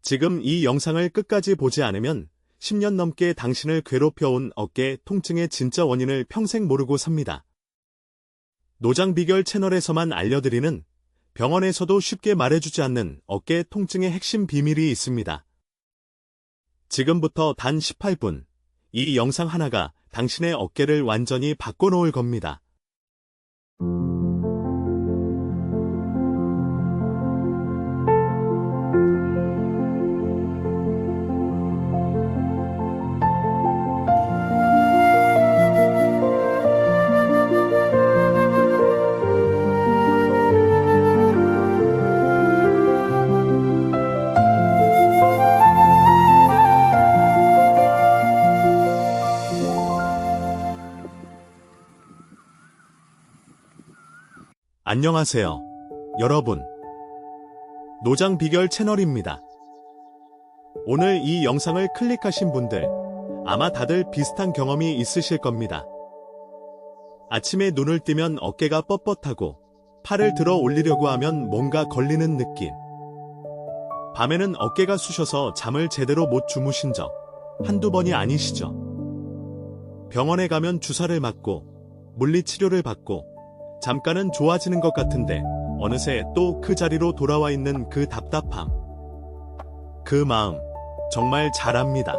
지금 이 영상을 끝까지 보지 않으면 10년 넘게 당신을 괴롭혀온 어깨 통증의 진짜 원인을 평생 모르고 삽니다. 노장 비결 채널에서만 알려드리는 병원에서도 쉽게 말해주지 않는 어깨 통증의 핵심 비밀이 있습니다. 지금부터 단 18분, 이 영상 하나가 당신의 어깨를 완전히 바꿔놓을 겁니다. 안녕하세요, 여러분. 노장 비결 채널입니다. 오늘 이 영상을 클릭하신 분들, 아마 다들 비슷한 경험이 있으실 겁니다. 아침에 눈을 뜨면 어깨가 뻣뻣하고 팔을 들어 올리려고 하면 뭔가 걸리는 느낌. 밤에는 어깨가 쑤셔서 잠을 제대로 못 주무신 적 한두 번이 아니시죠? 병원에 가면 주사를 맞고 물리치료를 받고 잠깐은 좋아지는 것 같은데 어느새 또 그 자리로 돌아와 있는 그 답답함. 그 마음 정말 잘 압니다.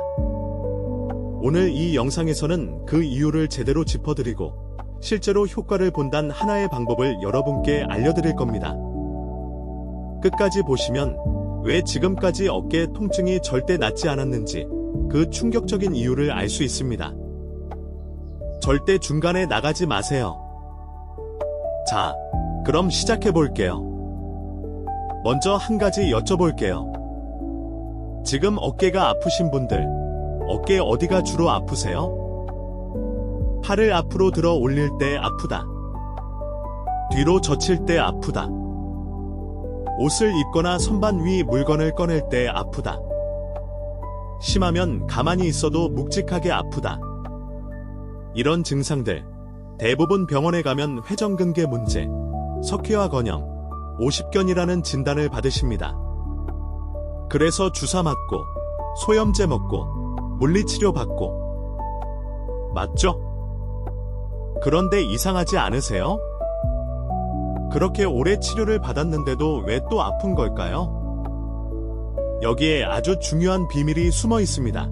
오늘 이 영상에서는 그 이유를 제대로 짚어드리고 실제로 효과를 본단 하나의 방법을 여러분께 알려드릴 겁니다. 끝까지 보시면 왜 지금까지 어깨 통증이 절대 낫지 않았는지 그 충격적인 이유를 알 수 있습니다. 절대 중간에 나가지 마세요. 자, 그럼 시작해볼게요. 먼저 한 가지 여쭤볼게요. 지금 어깨가 아프신 분들, 어깨 어디가 주로 아프세요? 팔을 앞으로 들어 올릴 때 아프다. 뒤로 젖힐 때 아프다. 옷을 입거나 선반 위 물건을 꺼낼 때 아프다. 심하면 가만히 있어도 묵직하게 아프다. 이런 증상들, 대부분 병원에 가면 회전근개 문제, 석회화 건염, 오십견이라는 진단을 받으십니다. 그래서 주사 맞고, 소염제 먹고, 물리치료 받고. 맞죠? 그런데 이상하지 않으세요? 그렇게 오래 치료를 받았는데도 왜 또 아픈 걸까요? 여기에 아주 중요한 비밀이 숨어 있습니다.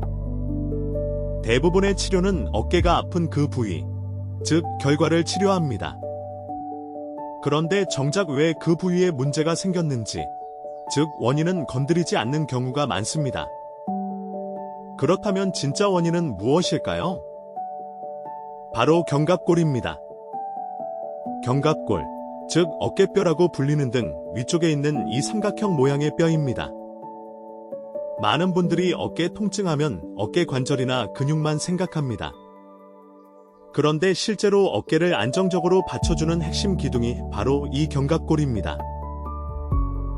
대부분의 치료는 어깨가 아픈 그 부위, 즉 결과를 치료합니다. 그런데 정작 왜 그 부위에 문제가 생겼는지, 즉 원인은 건드리지 않는 경우가 많습니다. 그렇다면 진짜 원인은 무엇일까요? 바로 견갑골입니다. 견갑골, 즉 어깨뼈라고 불리는 등 위쪽에 있는 이 삼각형 모양의 뼈입니다. 많은 분들이 어깨 통증하면 어깨 관절이나 근육만 생각합니다. 그런데 실제로 어깨를 안정적으로 받쳐주는 핵심 기둥이 바로 이 견갑골입니다.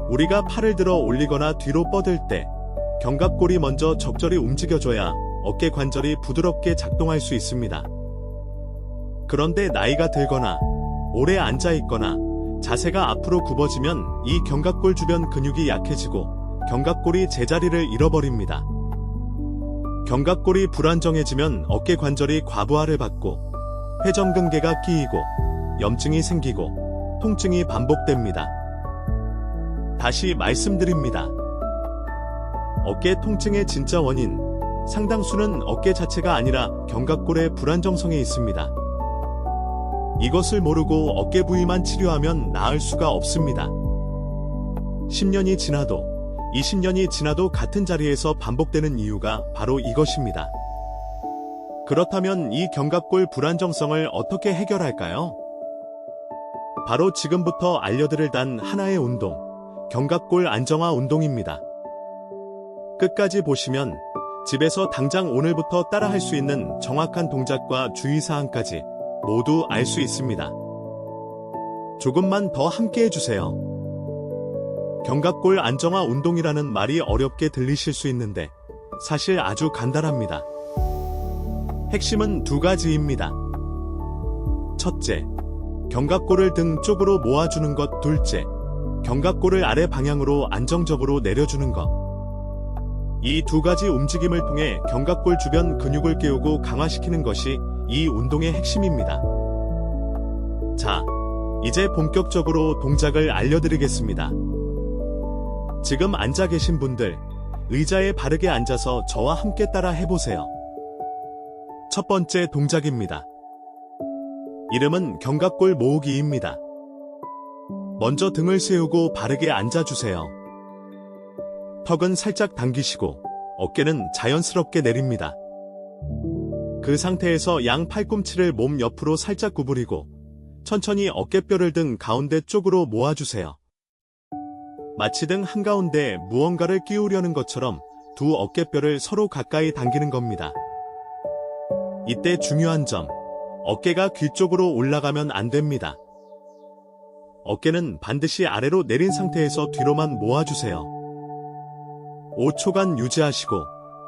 우리가 팔을 들어 올리거나 뒤로 뻗을 때 견갑골이 먼저 적절히 움직여줘야 어깨 관절이 부드럽게 작동할 수 있습니다. 그런데 나이가 들거나 오래 앉아있거나 자세가 앞으로 굽어지면 이 견갑골 주변 근육이 약해지고 견갑골이 제자리를 잃어버립니다. 견갑골이 불안정해지면 어깨 관절이 과부하를 받고 회전근개가 끼이고 염증이 생기고 통증이 반복됩니다. 다시 말씀드립니다. 어깨 통증의 진짜 원인, 상당수는 어깨 자체가 아니라 견갑골의 불안정성에 있습니다. 이것을 모르고 어깨 부위만 치료하면 나을 수가 없습니다. 10년이 지나도 20년이 지나도 같은 자리에서 반복되는 이유가 바로 이것입니다. 그렇다면 이 견갑골 불안정성을 어떻게 해결할까요? 바로 지금부터 알려드릴 단 하나의 운동, 견갑골 안정화 운동입니다. 끝까지 보시면 집에서 당장 오늘부터 따라할 수 있는 정확한 동작과 주의사항까지 모두 알 수 있습니다. 조금만 더 함께 해주세요. 견갑골 안정화 운동이라는 말이 어렵게 들리실 수 있는데 사실 아주 간단합니다. 핵심은 두 가지입니다. 첫째, 견갑골을 등 쪽으로 모아주는 것. 둘째, 견갑골을 아래 방향으로 안정적으로 내려주는 것. 이 두 가지 움직임을 통해 견갑골 주변 근육을 깨우고 강화시키는 것이 이 운동의 핵심입니다. 자, 이제 본격적으로 동작을 알려드리겠습니다. 지금 앉아 계신 분들, 의자에 바르게 앉아서 저와 함께 따라 해보세요. 첫 번째 동작입니다. 이름은 견갑골 모으기입니다. 먼저 등을 세우고 바르게 앉아주세요. 턱은 살짝 당기시고 어깨는 자연스럽게 내립니다. 그 상태에서 양 팔꿈치를 몸 옆으로 살짝 구부리고 천천히 어깨뼈를 등 가운데 쪽으로 모아주세요. 마치 등 한가운데 무언가를 끼우려는 것처럼 두 어깨뼈를 서로 가까이 당기는 겁니다. 이때 중요한 점, 어깨가 귀 쪽으로 올라가면 안 됩니다. 어깨는 반드시 아래로 내린 상태에서 뒤로만 모아주세요. 5초간 유지하시고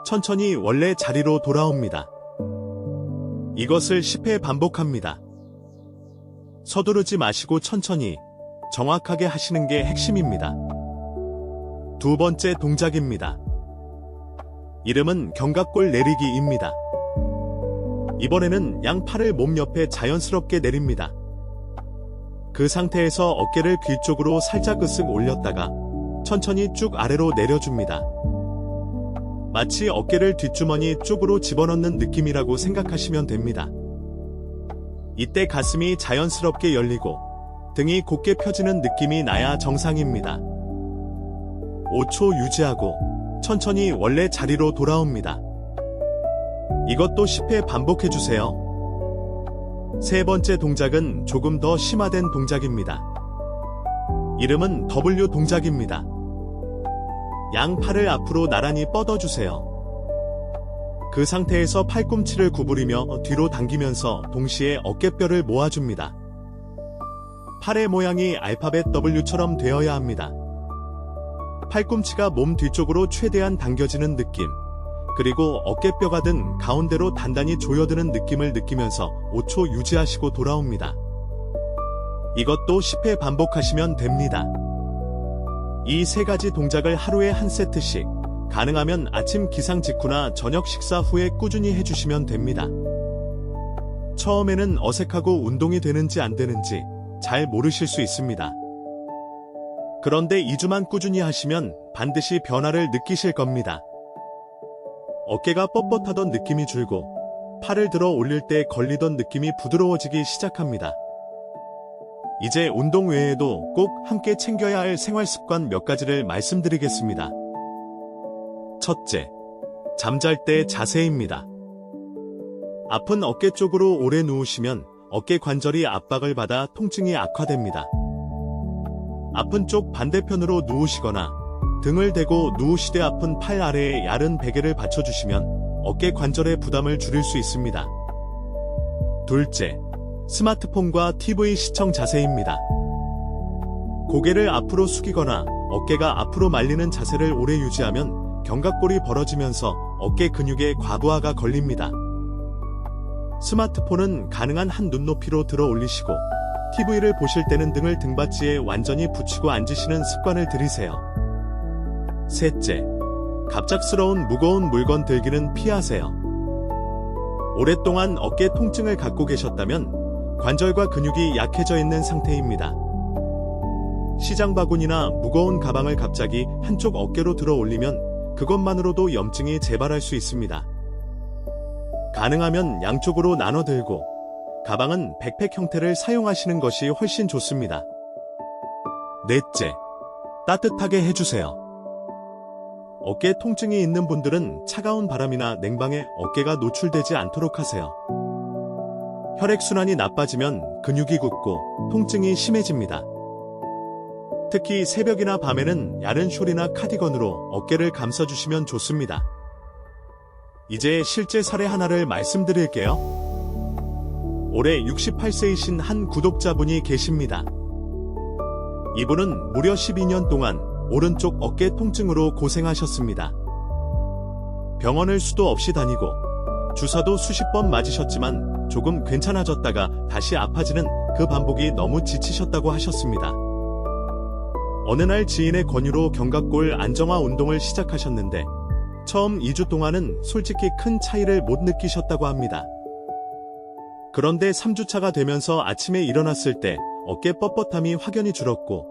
천천히 원래 자리로 돌아옵니다. 이것을 10회 반복합니다. 서두르지 마시고 천천히 정확하게 하시는 게 핵심입니다. 두 번째 동작입니다. 이름은 견갑골 내리기입니다. 이번에는 양 팔을 몸 옆에 자연스럽게 내립니다. 그 상태에서 어깨를 귀 쪽으로 살짝 으쓱 올렸다가 천천히 쭉 아래로 내려줍니다. 마치 어깨를 뒷주머니 쪽으로 집어넣는 느낌이라고 생각하시면 됩니다. 이때 가슴이 자연스럽게 열리고 등이 곧게 펴지는 느낌이 나야 정상입니다. 5초 유지하고 천천히 원래 자리로 돌아옵니다. 이것도 10회 반복해주세요. 세 번째 동작은 조금 더 심화된 동작입니다. 이름은 W 동작입니다. 양 팔을 앞으로 나란히 뻗어주세요. 그 상태에서 팔꿈치를 구부리며 뒤로 당기면서 동시에 어깨뼈를 모아줍니다. 팔의 모양이 알파벳 W처럼 되어야 합니다. 팔꿈치가 몸 뒤쪽으로 최대한 당겨지는 느낌, 그리고 어깨뼈가 등 가운데로 단단히 조여드는 느낌을 느끼면서 5초 유지하시고 돌아옵니다. 이것도 10회 반복하시면 됩니다. 이 세 가지 동작을 하루에 한 세트씩, 가능하면 아침 기상 직후나 저녁 식사 후에 꾸준히 해주시면 됩니다. 처음에는 어색하고 운동이 되는지 안 되는지 잘 모르실 수 있습니다. 그런데 2주만 꾸준히 하시면 반드시 변화를 느끼실 겁니다. 어깨가 뻣뻣하던 느낌이 줄고 팔을 들어 올릴 때 걸리던 느낌이 부드러워지기 시작합니다. 이제 운동 외에도 꼭 함께 챙겨야 할 생활 습관 몇 가지를 말씀드리겠습니다. 첫째, 잠잘 때 자세입니다. 아픈 어깨 쪽으로 오래 누우시면 어깨 관절이 압박을 받아 통증이 악화됩니다. 아픈 쪽 반대편으로 누우시거나 등을 대고 누우시되 아픈 팔 아래에 야른 베개를 받쳐주시면 어깨 관절의 부담을 줄일 수 있습니다. 둘째, 스마트폰과 TV 시청 자세입니다. 고개를 앞으로 숙이거나 어깨가 앞으로 말리는 자세를 오래 유지하면 견갑골이 벌어지면서 어깨 근육에 과부하가 걸립니다. 스마트폰은 가능한 한 눈높이로 들어 올리시고 TV를 보실 때는 등을 등받이에 완전히 붙이고 앉으시는 습관을 들이세요. 셋째, 갑작스러운 무거운 물건 들기는 피하세요. 오랫동안 어깨 통증을 갖고 계셨다면 관절과 근육이 약해져 있는 상태입니다. 시장 바구니나 무거운 가방을 갑자기 한쪽 어깨로 들어 올리면 그것만으로도 염증이 재발할 수 있습니다. 가능하면 양쪽으로 나눠 들고 가방은 백팩 형태를 사용하시는 것이 훨씬 좋습니다. 넷째, 따뜻하게 해주세요. 어깨 통증이 있는 분들은 차가운 바람이나 냉방에 어깨가 노출되지 않도록 하세요. 혈액순환이 나빠지면 근육이 굳고 통증이 심해집니다. 특히 새벽이나 밤에는 야른 숄이나 카디건으로 어깨를 감싸주시면 좋습니다. 이제 실제 사례 하나를 말씀드릴게요. 올해 68세이신 한 구독자분이 계십니다. 이분은 무려 12년 동안 오른쪽 어깨 통증으로 고생하셨습니다. 병원을 수도 없이 다니고 주사도 수십 번 맞으셨지만 조금 괜찮아졌다가 다시 아파지는 그 반복이 너무 지치셨다고 하셨습니다. 어느 날 지인의 권유로 견갑골 안정화 운동을 시작하셨는데 처음 2주 동안은 솔직히 큰 차이를 못 느끼셨다고 합니다. 그런데 3주차가 되면서 아침에 일어났을 때 어깨 뻣뻣함이 확연히 줄었고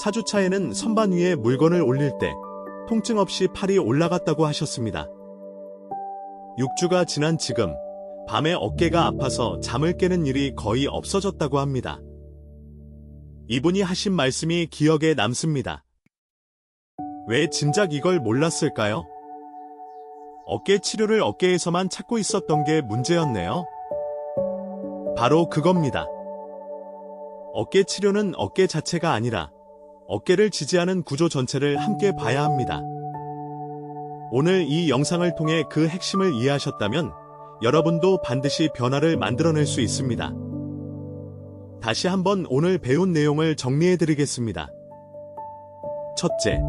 4주차에는 선반 위에 물건을 올릴 때 통증 없이 팔이 올라갔다고 하셨습니다. 6주가 지난 지금 밤에 어깨가 아파서 잠을 깨는 일이 거의 없어졌다고 합니다. 이분이 하신 말씀이 기억에 남습니다. 왜 진작 이걸 몰랐을까요? 어깨 치료를 어깨에서만 찾고 있었던 게 문제였네요. 바로 그겁니다. 어깨 치료는 어깨 자체가 아니라 어깨를 지지하는 구조 전체를 함께 봐야 합니다. 오늘 이 영상을 통해 그 핵심을 이해하셨다면 여러분도 반드시 변화를 만들어낼 수 있습니다. 다시 한번 오늘 배운 내용을 정리해드리겠습니다. 첫째,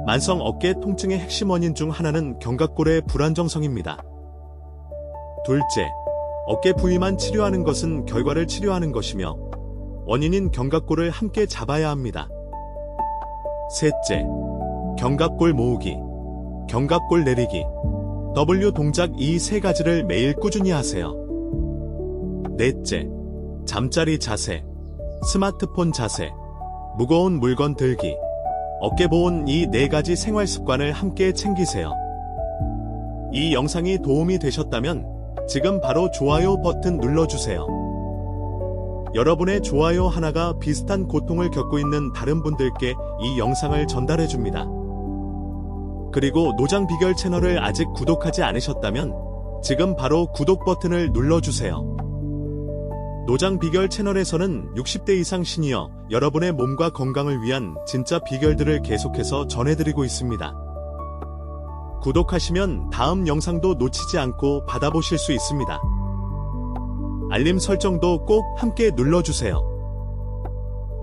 만성 어깨 통증의 핵심 원인 중 하나는 견갑골의 불안정성입니다. 둘째, 어깨 부위만 치료하는 것은 결과를 치료하는 것이며 원인인 견갑골을 함께 잡아야 합니다. 셋째, 견갑골 모으기, 견갑골 내리기, W 동작 이 세 가지를 매일 꾸준히 하세요. 넷째, 잠자리 자세, 스마트폰 자세, 무거운 물건 들기, 어깨 보온 이 네 가지 생활 습관을 함께 챙기세요. 이 영상이 도움이 되셨다면 지금 바로 좋아요 버튼 눌러주세요. 여러분의 좋아요 하나가 비슷한 고통을 겪고 있는 다른 분들께 이 영상을 전달해줍니다. 그리고 노장 비결 채널을 아직 구독하지 않으셨다면 지금 바로 구독 버튼을 눌러주세요. 노장 비결 채널에서는 60대 이상 시니어 여러분의 몸과 건강을 위한 진짜 비결들을 계속해서 전해드리고 있습니다. 구독하시면 다음 영상도 놓치지 않고 받아보실 수 있습니다. 알림 설정도 꼭 함께 눌러주세요.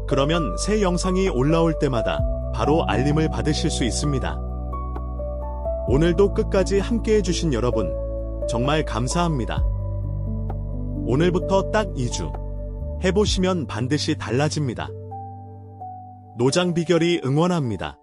그러면 새 영상이 올라올 때마다 바로 알림을 받으실 수 있습니다. 오늘도 끝까지 함께 해주신 여러분, 정말 감사합니다. 오늘부터 딱 2주 해보시면 반드시 달라집니다. 노장 비결이 응원합니다.